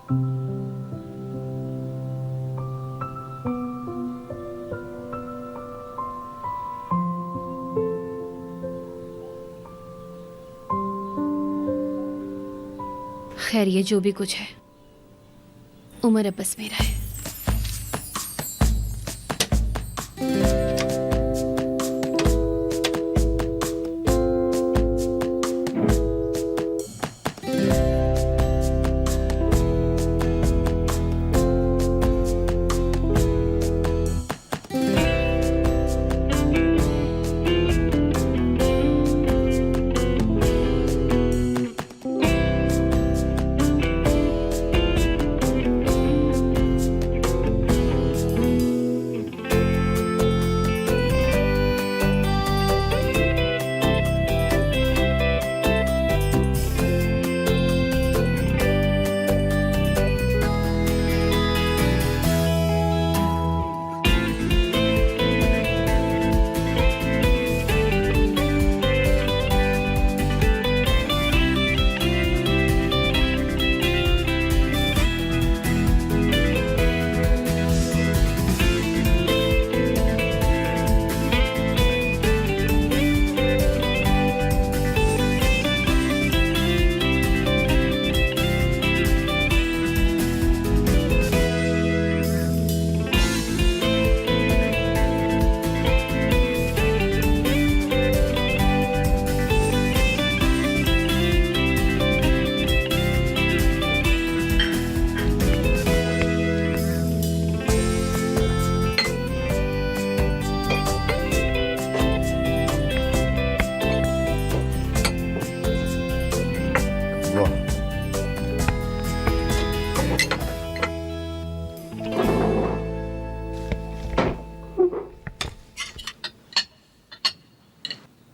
खैर ये जो भी कुछ है, उमर अब्बस मेरा है।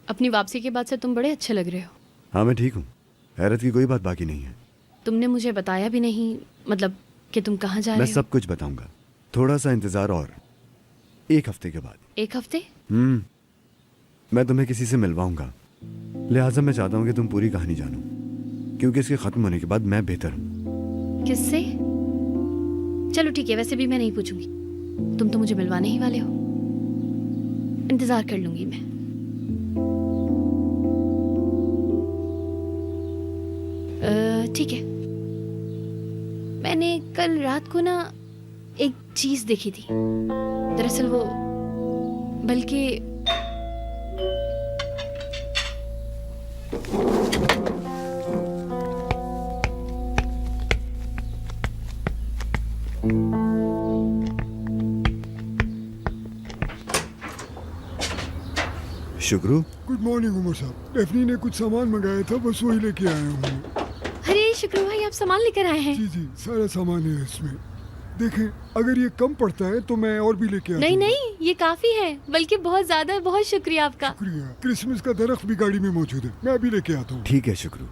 अपनी वापसी के बाद से तुम बड़े अच्छे लग रहे हो। हाँ मैं ठीक हूँ, हैरत की कोई बात बाकी नहीं है। तुमने मुझे बताया भी नहीं, मतलब कि तुम कहाँ जा रहे हो। मैं सब कुछ बताऊंगा, थोड़ा सा इंतजार और, 1 हफ्ते के बाद। 1 हफ्ते? मैं तुम्हें किसी से मिलवाऊंगा, लिहाजा मैं चाहता हूँ कि तुम पूरी कहानी जानो, क्योंकि इसके खत्म होने के बाद मैं बेहतर हूँ। किससे? चलो ठीक है, वैसे भी मैं नहीं पूछूंगी, तुम तो मुझे मिलवाने ही वाले हो। इंतजार कर लूंगी मैं। ठीक है। मैंने कल रात को ना एक चीज देखी थी, दरअसल वो, बल्कि शुक्रू। गुड मॉर्निंग उमर साहब, डेफनी ने कुछ सामान मंगाया था, बस वही लेके आया हूँ। अरे शुक्रू भाई, आप सामान लेकर आए हैं? जी जी, सारा सामान है इसमें। देखें, अगर ये कम पड़ता है तो मैं और भी लेके आता हूँ। नहीं नहीं, ये काफी है, बल्कि बहुत ज्यादा है। बहुत शुक्रिया आपका। शुक्रिया। क्रिसमस का दरख्त भी गाड़ी में मौजूद है, मैं अभी लेके आता हूँ। ठीक है शुक्रू।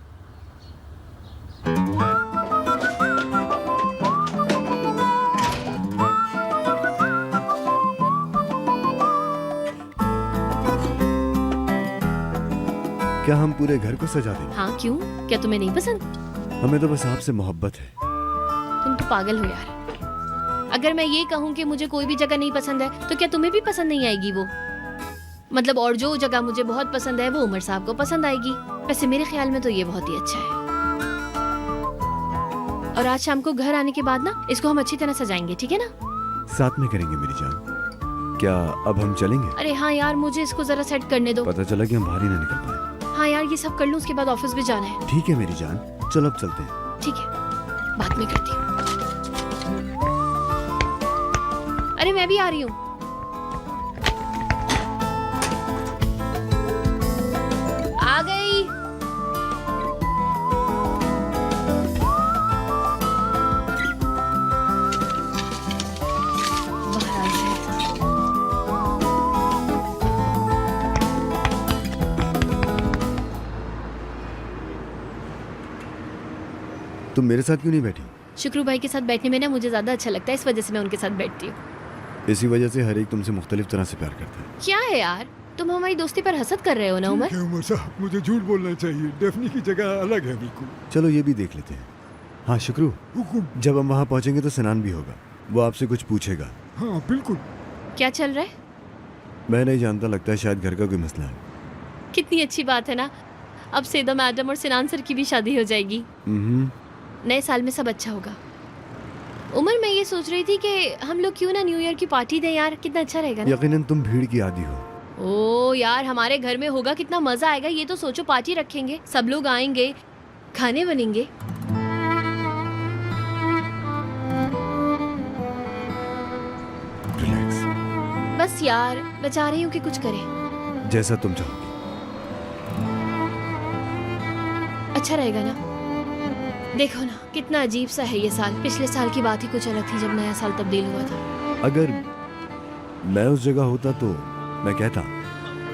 क्या हम पूरे घर को सजा दें? हाँ क्यों, क्या तुम्हें नहीं पसंद? हमें तो बस आपसे मोहब्बत है। तुम तो पागल हो यार। अगर मैं ये कहूँ कि मुझे कोई भी जगह नहीं पसंद है, तो क्या तुम्हें भी पसंद नहीं आएगी वो? मतलब, और जो जगह मुझे बहुत पसंद है वो उमर साहब को पसंद आएगी। वैसे मेरे ख्याल में तो ये बहुत ही अच्छा है। और आज शाम को घर आने के बाद ना इसको हम अच्छी तरह सजाएंगे, ठीक है ना? साथ में करेंगे मेरी जान। क्या अब हम चलेंगे? अरे हाँ यार, मुझे इसको जरा सेट करने दो। पता चला कि हम बाहर ही ना निकल पाए। हाँ यार, ये सब कर लूँ, उसके बाद ऑफिस भी जाना है। ठीक है मेरी जान, चलो अब चलते हैं। ठीक है, बाद में करती हूँ। अरे मैं भी आ रही हूँ। आ गई। बाहर आ गई। तुम मेरे साथ क्यों नहीं बैठी? शुक्रू भाई के साथ बैठने में ना मुझे ज्यादा अच्छा लगता है, इस वजह से मैं उनके साथ बैठती हूँ। इसी वजह से हर एक तुमसे मुख्तलिफ तरह से प्यार करता है। क्या है यार, तुम हमारी दोस्ती पर हसद कर रहे हो ना उमर? ठीक है उमर साहब, मुझे झूठ बोलना चाहिए, डेफनी की जगह अलग है बिल्कुल। चलो ये भी देख लेते हैं। हाँ शुक्रू, हुकुम। जब हम वहाँ पहुँचेंगे तो सिनान भी होगा, वो आपसे कुछ पूछेगा। हाँ बिल्कुल। क्या चल रहा है? मैं नहीं जानता, लगता है शायद घर का कोई मसला है। कितनी अच्छी बात है ना, अब सेदा मैडम और सिनान सर की भी शादी हो जाएगी। नए साल में सब अच्छा होगा। उमर, मैं ये सोच रही थी कि हम लोग क्यों ना न्यू ईयर की पार्टी दें यार, कितना अच्छा रहेगा ना। यकीनन तुम भीड़ की आदी हो। ओ यार, हमारे घर में होगा, कितना मजा आएगा। ये तो सोचो, पार्टी रखेंगे, सब लोग आएंगे, खाने बनेंगे। रिलैक्स, बस यार, मैं चाह रही हूँ कि कुछ करें। जैसा तुम चाहोगे। अच्छा रहेगा ना। देखो ना, कितना अजीब सा है ये साल। पिछले साल की बात ही कुछ अलग थी जब नया साल तब्दील हुआ था। अगर मैं उस जगह होता तो मैं कहता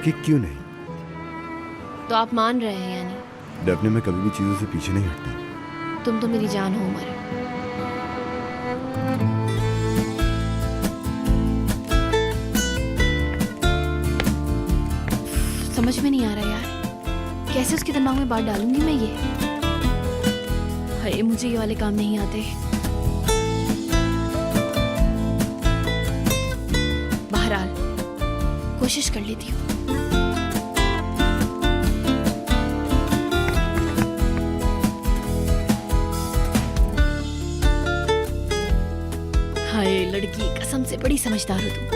कि क्यों नहीं। तो आप मान रहे हैं यानी? डेफने में कभी भी चीजों से पीछे नहीं हटता। तुम तो मेरी जान हो उमर। समझ में नहीं आ रहा यार, कैसे उसके दिमाग में बात डालूंगी मैं ये। हाय, मुझे ये वाले काम नहीं आते। बहरहाल कोशिश कर लेती हूँ। हाय लड़की, कसम से बड़ी समझदार हो तुम।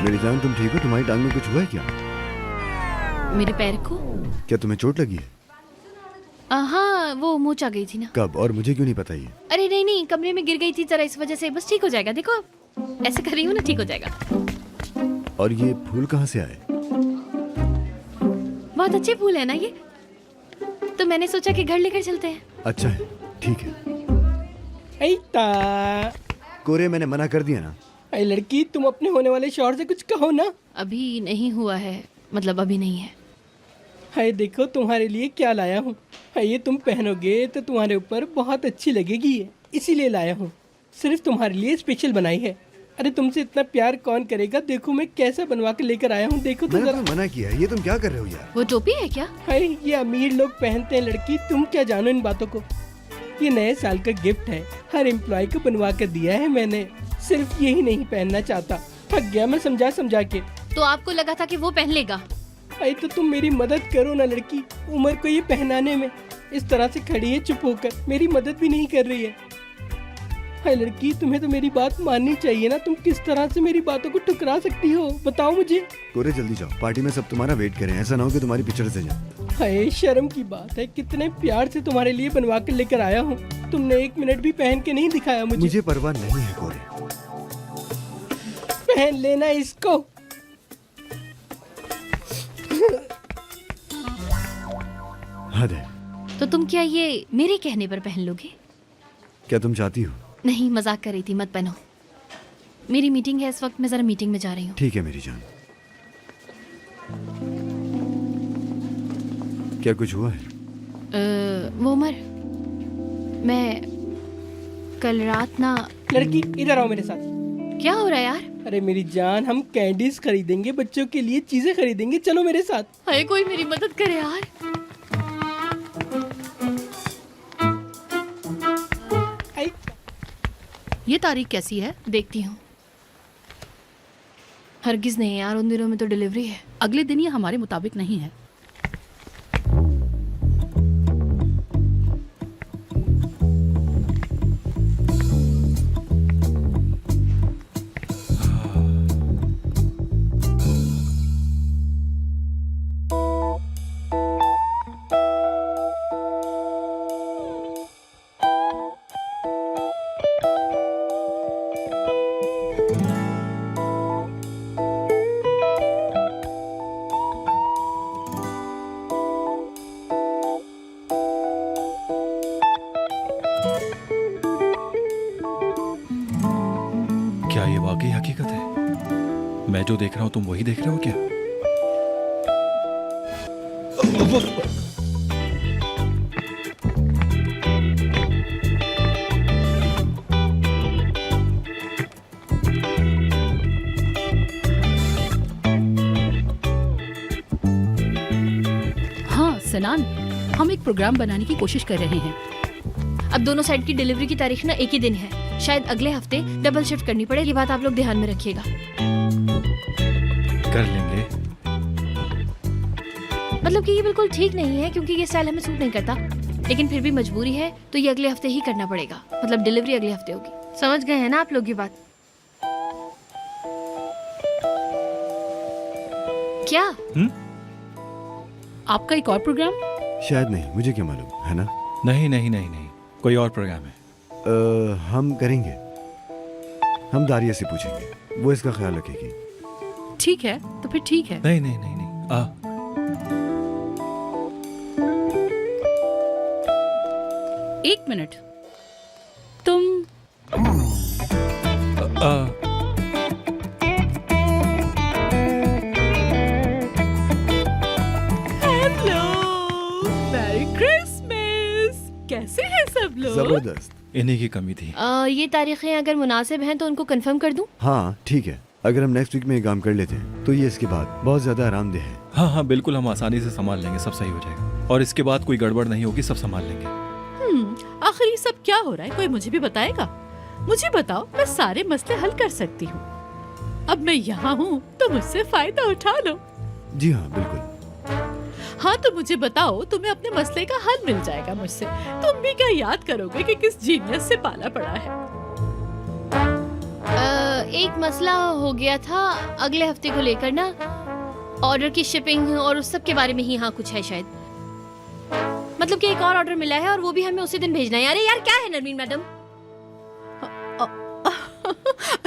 मेरी जान, तुम ठीक हो? तुम्हारी टांग में कुछ हुआ है क्या? मेरे पैर को? क्या तुम्हें चोट लगी है? हाँ, वो मुँह आ गई थी ना। कब? और मुझे क्यों नहीं पता ये? अरे नहीं नहीं, कमरे में गिर गई थी जरा, इस वजह से। बस ठीक हो जाएगा, देखो ऐसे कर रही हूँ ना, ठीक हो जाएगा। और ये फूल कहाँ से आए? बहुत अच्छे फूल है ना ये, तो मैंने सोचा कि घर लेकर चलते हैं। अच्छा है, ठीक है। ऐता कोरे, मैंने मना कर दिया ना। अरे लड़की, तुम अपने होने वाले शौहर से कुछ कहो ना। अभी नहीं हुआ है, मतलब अभी नहीं है। हाय देखो, तुम्हारे लिए क्या लाया हूँ। हाय, ये तुम पहनोगे तो तुम्हारे ऊपर बहुत अच्छी लगेगी ये, इसीलिए लाया हूँ। सिर्फ तुम्हारे लिए स्पेशल बनाई है। अरे तुमसे इतना प्यार कौन करेगा। देखो मैं कैसा बनवा के लेकर आया हूँ, देखो तो मैंने जरा। तुम्हें मना किया है, ये तुम क्या कर रहे हो यार? वो टोपी है क्या? हाय, ये अमीर लोग पहनते हैं लड़की, तुम क्या जानो इन बातों को। ये नए साल का गिफ्ट है, हर एम्प्लॉय को बनवा कर दिया है मैंने। सिर्फ यही नहीं पहनना चाहता, थक गया मैं समझा समझा के। तो आपको लगा था कि वो पहन लेगा? अरे तो तुम मेरी मदद करो ना लड़की, उमर को ये पहनाने में। इस तरह से खड़ी है चुप होकर, मेरी मदद भी नहीं कर रही है। हाय लड़की, तुम्हें तो मेरी बात माननी चाहिए ना। तुम किस तरह से मेरी बातों को ठुकरा सकती हो, बताओ मुझे। कोरे जल्दी जाओ, पार्टी में सब तुम्हारा वेट करें, ऐसा ना हो कि तुम्हारी पिक्चर से जाए। हाय शर्म की बात है, कितने प्यार से तुम्हारे लिए बनवा कर लेकर आया हूँ, तुमने एक मिनट भी पहन के नहीं दिखाया मुझे। मुझे परवाह नहीं है कोरे। पहन लेना इसको। हद है। तो तुम क्या ये मेरे कहने पर पहन लोगे? क्या तुम चाहती हो? नहीं, मजाक कर रही थी, मत पहनो। मेरी मीटिंग है इस वक्त, मैं जरा मीटिंग में जा रही हूँ। ठीक है मेरी जान। क्या कुछ हुआ है? वो उमर, मैं कल रात ना। लड़की इधर आओ मेरे साथ। क्या हो रहा है यार? अरे मेरी जान, हम कैंडीज खरीदेंगे, बच्चों के लिए चीजें खरीदेंगे, चलो मेरे साथ। हाय, कोई मेरी मदद करे यार। आई, ये तारीख कैसी है? देखती हूँ। हरगिज नहीं यार, उन दिनों में तो डिलीवरी है। अगले दिन ये हमारे मुताबिक नहीं है। क्या ये वाकई हकीकत है? मैं जो देख रहा हूं तुम वही देख रहे हो क्या? हनान, हम एक प्रोग्राम बनाने की कोशिश कर रहे हैं। अब दोनों साइड की डिलीवरी की तारीख ना एक ही दिन है, शायद अगले हफ्ते डबल शिफ्ट करनी पड़े। ये बात आप लोग ध्यान में रखिएगा। कर लेंगे। मतलब कि ये बिल्कुल ठीक नहीं है क्योंकि ये स्टाइल हमें सूट नहीं करता, लेकिन फिर भी मजबूरी है तो ये अगले हफ्ते ही करना पड़ेगा। मतलब डिलीवरी अगले हफ्ते होगी। समझ गए हैं ना आप लोग ये बात? क्या? आपका एक और प्रोग्राम? शायद नहीं, मुझे क्या मालूम, है ना? नहीं नहीं नहीं नहीं, कोई और प्रोग्राम है। हम करेंगे। हम दारिया से पूछेंगे, वो इसका ख्याल रखेगी। ठीक है, तो फिर ठीक है। नहीं नहीं नहीं नहीं। 1 मिनट, तुम मैरी क्रिसमस। कैसे हैं सब लोग? जबरदस्त। इन्हीं की कमी थी। ये तारीखें अगर मुनासिब हैं तो उनको कंफर्म कर दूं? हाँ ठीक है, अगर हम नेक्स्ट वीक में ये काम कर लेते हैं तो ये इसके बाद बहुत ज्यादा आरामदेह है। हाँ हाँ बिल्कुल, हम आसानी से संभाल लेंगे, सब सही हो जाएगा। और इसके बाद कोई गड़बड़ नहीं होगी, सब संभाल लेंगे। आखिर ये सब क्या हो रहा है? कोई मुझे भी बताएगा? मुझे बताओ, मैं सारे मसले हल कर सकती हूँ। अब मैं यहाँ हूँ तो मुझसे फायदा उठा लो। जी हाँ बिल्कुल। हाँ तो मुझे बताओ, तुम्हें अपने मसले का हल मिल जाएगा मुझसे। तुम भी क्या याद करोगे कि किस जीनियस से पाला पड़ा है? एक मसला हो गया था अगले हफ्ते को लेकर ना, ऑर्डर की शिपिंग और उस सब के बारे में ही। हाँ कुछ है शायद, मतलब कि एक और ऑर्डर मिला है और वो भी हमें उसी दिन भेजना है। अरे यार क्या है नरमीन मैडम?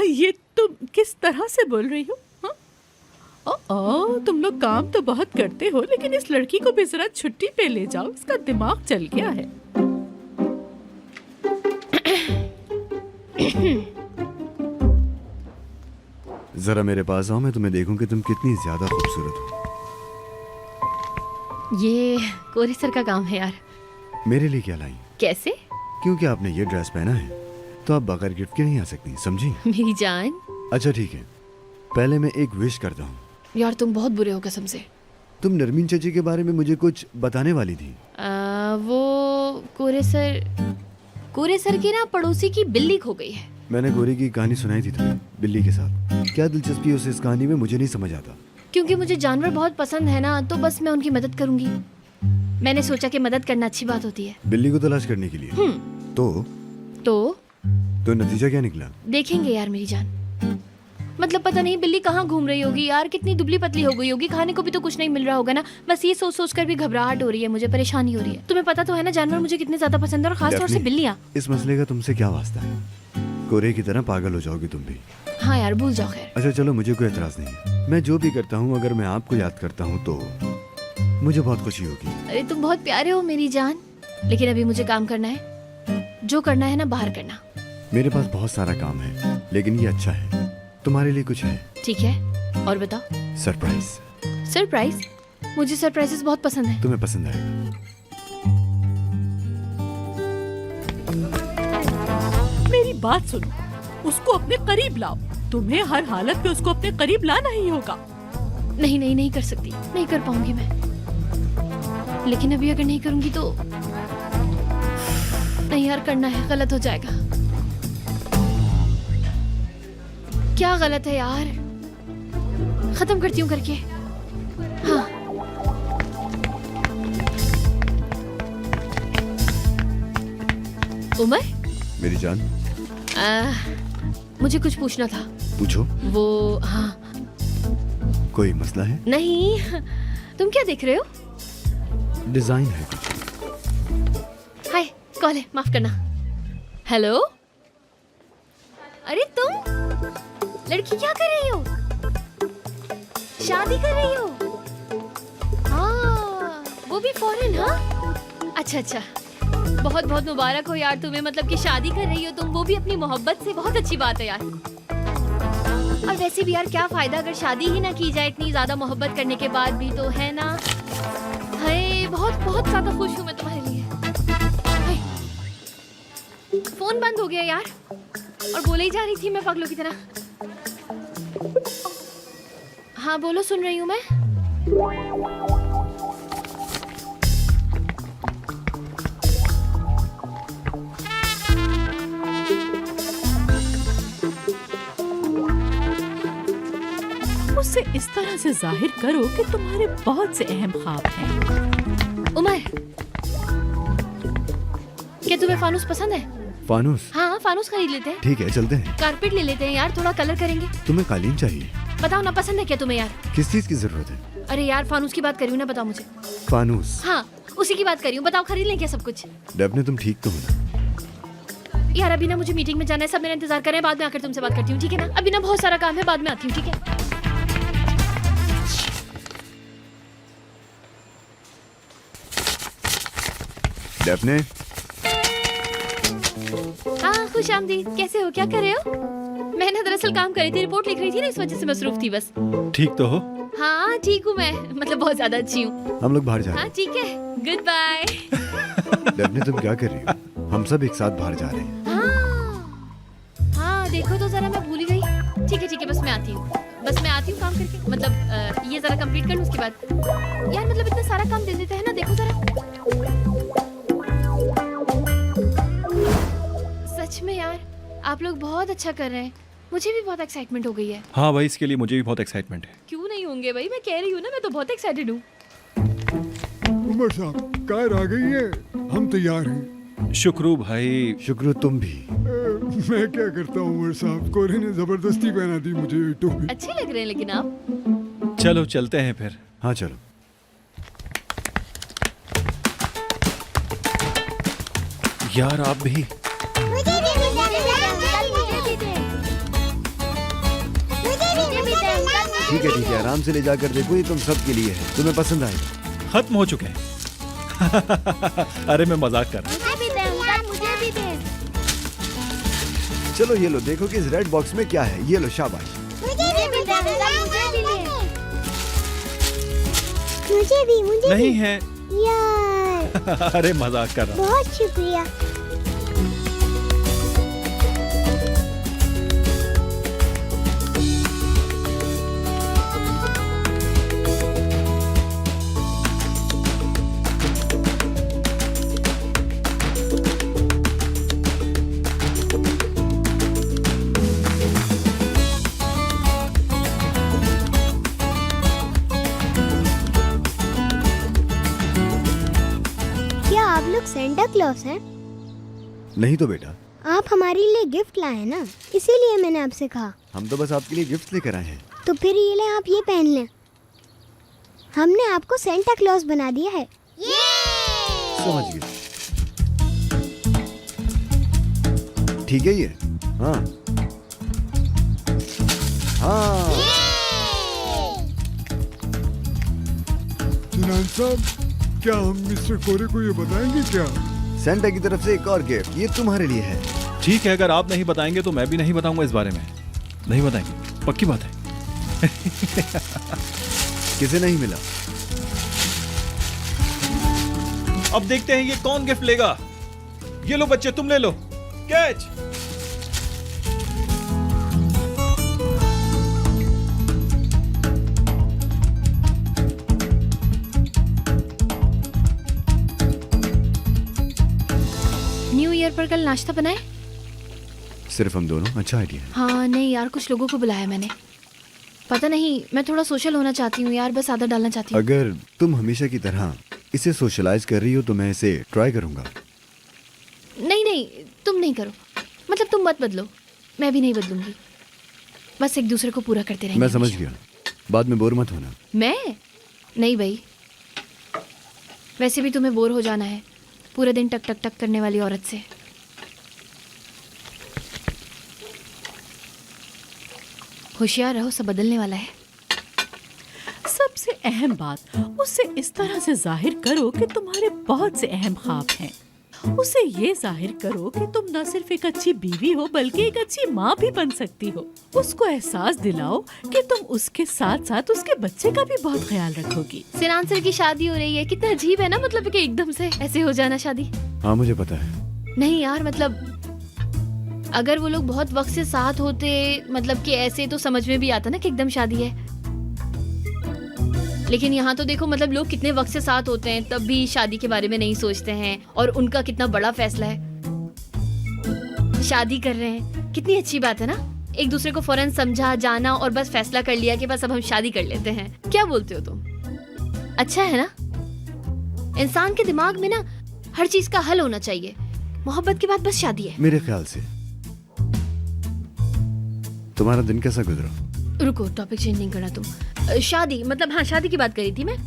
ये तुम किस तरह से बोल रही हो? तुम लोग काम तो बहुत करते हो, लेकिन इस लड़की को भी जरा छुट्टी पे ले जाओ, इसका दिमाग चल गया है। जरा मेरे पास आओ, मैं तुम्हें देखूं कि तुम कितनी ज्यादा खूबसूरत हो। ये कोरी सर का काम है यार। मेरे लिए क्या लाई? कैसे? क्योंकि आपने ये ड्रेस पहना है तो आप बगैर गिफ्ट के नहीं आ सकती, समझी? मेरी जान। अच्छा ठीक है, पहले मैं एक विश करता हूँ। यार तुम बहुत बुरे हो कसम से। तुम नरमीन चाची के बारे में मुझे कुछ बताने वाली थी। वो कोरे सर की ना पड़ोसी की बिल्ली खो गई है। मैंने गोरी की कहानी सुनाई थी तुम्हें, बिल्ली के साथ। क्या दिलचस्पी है उस इस कहानी में, मुझे नहीं समझ आता। क्योंकि मुझे जानवर बहुत पसंद है ना, तो बस मैं उनकी मदद करूंगी। मैंने सोचा कि मदद करना अच्छी बात होती है। बिल्ली को तलाश करने के लिए? तो नतीजा क्या निकला? देखेंगे यार मेरी जान। मतलब पता नहीं बिल्ली कहाँ घूम रही होगी यार, कितनी दुबली पतली हो गई होगी, खाने को भी तो कुछ नहीं मिल रहा होगा ना। बस ये सोच सोच कर भी घबराहट हो रही है, मुझे परेशानी हो रही है। तुम्हें पता तो है ना जानवर मुझे कितने ज्यादा पसंद है, और खास तौर से बिल्लियाँ। इस मसले का तुमसे क्या वास्ता है? कोरे की तरह पागल हो जाओगी तुम भी। हाँ यार भूल जाओ। खैर अच्छा चलो, मुझे कोई एतराज नहीं है। मैं जो भी करता हूँ अगर मैं आपको याद करता हूँ तो मुझे बहुत खुशी होगी। अरे तुम बहुत प्यारे हो मेरी जान, लेकिन अभी मुझे काम करना है। जो करना है ना बाहर करना। मेरे पास बहुत सारा काम है, लेकिन ये अच्छा है। तुम्हारे लिए कुछ है? ठीक है, और बताओ। सरप्राइज। सरप्राइज? मुझे सरप्राइजेस बहुत पसंद है। तुम्हें पसंद आएगा। मेरी बात सुनो, उसको अपने करीब लाओ। तुम्हें हर हालत में उसको अपने करीब लाना ही होगा। नहीं नहीं नहीं कर सकती, नहीं कर पाऊंगी मैं। लेकिन अभी अगर नहीं करूंगी तो नहीं यार, करना है, गलत हो जाएगा। क्या गलत है यार? खत्म करती हूँ करके। हाँ उमर मेरी जान, मुझे कुछ पूछना था। पूछो। वो हाँ, कोई मसला है? नहीं। तुम क्या देख रहे हो? डिजाइन है कुछ। हाय, कॉल है, माफ करना। हेलो, अरे तुम लड़की क्या कर रही हो? शादी कर रही हो? हाँ, वो भी फॉरेन? हाँ अच्छा अच्छा, बहुत बहुत मुबारक हो यार तुम्हें। मतलब कि शादी कर रही हो तुम, वो भी अपनी मोहब्बत से। बहुत अच्छी बात है यार। और वैसे भी यार क्या फायदा अगर शादी ही ना की जाए इतनी ज्यादा मोहब्बत करने के बाद भी, तो है ना? हाय, बहुत बहुत ज्यादा खुश हूँ मैं तुम्हारे लिए। हाय, फोन बंद हो गया यार, और बोले ही जा रही थी मैं पागलों की तरह। हाँ बोलो, सुन रही हूँ मैं। इस तरह से जाहिर करो कि तुम्हारे बहुत से अहम ख्वाब हैं। उमर, क्या तुम्हें फानूस पसंद है? फानूस? हाँ, फानूस खरीद लेते हैं। ठीक है, चलते हैं। कारपेट ले लेते हैं यार, थोड़ा कलर करेंगे। तुम्हें कालीन चाहिए? बताओ ना, पसंद है क्या तुम्हें यार? किस चीज की जरूरत है? अरे यार, फानूस की बात करी हूँ ना, बताओ मुझे। फानूस? हाँ, उसी की बात करी हूँ। बताओ, खरीद लें क्या सब कुछ? डेफने, तुम ठीक तो हो ना? यार अभी ना मुझे मीटिंग में जाना है, सब मेरा इंतजार कर रहे हैं। बाद में आकर तुमसे बात करती हूँ, ठीक है ना? अभी ना बहुत सारा काम है, बाद में आती हूँ, ठीक है? डेफने? हाँ, खुश आमदीद। कैसे हो, क्या कर रहे हो? मैं ना दरअसल काम कर रही थी, रिपोर्ट लिख रही थी ना, इस वजह से मसरूफ थी बस। ठीक तो हो? हाँ ठीक हूँ मैं, मतलब बहुत ज्यादा अच्छी हूँ। हम लोग बाहर जा रहे हाँ ठीक है, गुड बाय। हैं। डेफने, तुम क्या कर रही हो? हम सब एक साथ बाहर जा रहे हैं। हाँ देखो तो जरा, मैं भूल ही गई। ठीक है, बस मैं आती हूँ, काम करके। मतलब ये जरा कंप्लीट कर लूँ, उसके बाद। यार मतलब इतना सारा काम दे देते हैं ना, देखो जरा। सच में यार, आप लोग बहुत अच्छा कर रहे हैं। मुझे भी बहुत एक्साइटमेंट हो गई है। हाँ भाई, इसके लिए मुझे भी बहुत एक्साइटमेंट है। क्यों नहीं होंगे भाई, मैं कह रही हूँ ना, मैं तो बहुत एक्साइटेड हूँ। उमर साहब, कार आ गई है, हम तैयार हैं। शुक्रू भाई। शुक्रू, तुम भी। मैं क्या करता हूँ उमर साहब, कोरे ने जबरदस्ती पहना दी मुझे ये टोपी। अच्छे लग रहे हैं लेकिन आप। चलो चलते हैं फिर। हाँ चलो। यार आप भी। ठीक है, आराम से ले जाकर देखो, ये तुम सब के लिए है, तुम्हें पसंद आएगा। खत्म हो चुके हैं। अरे मैं मजाक कर रहा हूँ। चलो ये लो, देखो कि इस रेड बॉक्स में क्या है। ये लो, शाबाश। मुझे नहीं है। यार अरे मजाक कर रहा हूँ। बहुत शुक्रिया। क्या आप लोग सेंटा क्लॉस हैं? नहीं तो बेटा, आप हमारे लिए गिफ्ट लाए ना, इसीलिए मैंने आपसे कहा। हम तो बस आपके लिए गिफ्ट लेकर आए हैं। तो फिर ये लें, आप ये पहन लें। हमने आपको सेंटा क्लॉस बना दिया है। समझ गए। ठीक है ये। हाँ हाँ। सिनान साहब, क्या हम मिस्टर कोरे को ये बताएंगे क्या? सेंटा की तरफ से एक और गिफ्ट, ये तुम्हारे लिए है। ठीक है, अगर आप नहीं बताएंगे तो मैं भी नहीं बताऊंगा इस बारे में। नहीं बताएंगे, पक्की बात है। किसे नहीं मिला? अब देखते हैं ये कौन गिफ्ट लेगा। ये लो बच्चे, तुम ले लो। कैच। न्यू ईयर पर कल नाश्ता बनाए? सिर्फ हम दोनों? अच्छा आइडिया है। हाँ नहीं यार, कुछ लोगों को बुलाया मैंने। पता नहीं, मैं थोड़ा सोशल होना चाहती हूँ यार, बस आदत डालना चाहती हूँ। अगर तुम हमेशा की तरह इसे सोशलाइज कर रही हो तो मैं इसे ट्राई करूंगा। नहीं, तुम नहीं करो। मतलब तुम मत बदलो, मैं भी नहीं बदलूंगी। बस एक दूसरे को पूरा करते रहेंगे। मैं समझ हमेशा। गया, बाद में बोर मत होना। मैं? नहीं भाई, वैसे भी तुम्हें बोर हो जाना है पूरे दिन टक टक टक करने वाली औरत से। होशियार रहो, सब बदलने वाला है। सबसे अहम बात, उसे इस तरह से जाहिर करो कि तुम्हारे बहुत से अहम ख्वाब हैं। उसे ये जाहिर करो कि तुम न सिर्फ एक अच्छी बीवी हो बल्कि एक अच्छी माँ भी बन सकती हो। उसको एहसास दिलाओ कि तुम उसके साथ साथ उसके बच्चे का भी बहुत ख्याल रखोगी। सिनान सर की शादी हो रही है, कितना अजीब है ना, मतलब कि एकदम से ऐसे हो जाना शादी। हाँ मुझे पता है। नहीं यार, मतलब अगर वो लोग बहुत वक्त से साथ होते, मतलब कि ऐसे, तो समझ में भी आता ना कि एकदम शादी है। लेकिन यहाँ तो देखो, मतलब लोग कितने वक्त से साथ होते हैं तब भी शादी के बारे में नहीं सोचते हैं, और उनका कितना बड़ा फैसला है, शादी कर रहे हैं। कितनी अच्छी बात है ना, एक दूसरे को फौरन समझा जाना और बस फैसला कर लिया कि बस अब हम शादी कर लेते हैं। क्या बोलते हो तुम? अच्छा है ना? इंसान के दिमाग में ना हर चीज का हल होना चाहिए। मोहब्बत के बाद बस शादी है। मेरे ख्याल से तुम्हारा दिन कैसा गुजरा? रुको, टॉपिक चेंज नहीं करना तुम। शादी मतलब, हाँ शादी की बात करी थी मैं।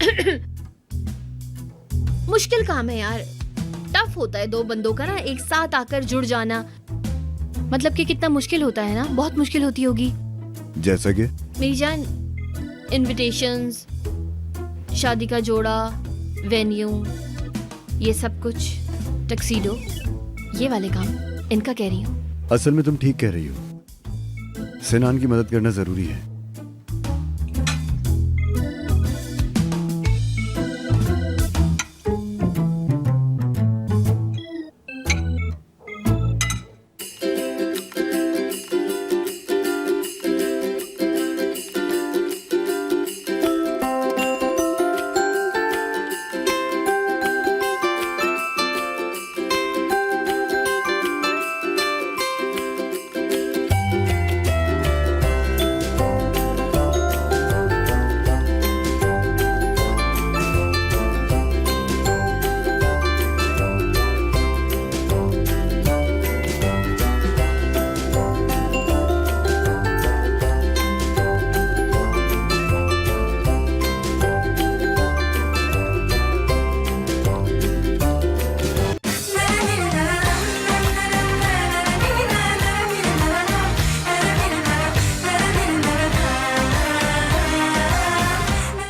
मुश्किल काम है यार, टफ होता है दो बंदों का ना एक साथ आकर जुड़ जाना। मतलब कि कितना मुश्किल होता है ना, बहुत मुश्किल होती होगी। जैसा कि मेरी जान, इनविटेशंस, शादी का जोड़ा, वेन्यू, ये सब कुछ, टक्सीडो, ये वाले काम, इनका कह रही हूँ। असल में तुम ठीक कह रही हो, सिनान की मदद करना जरूरी है।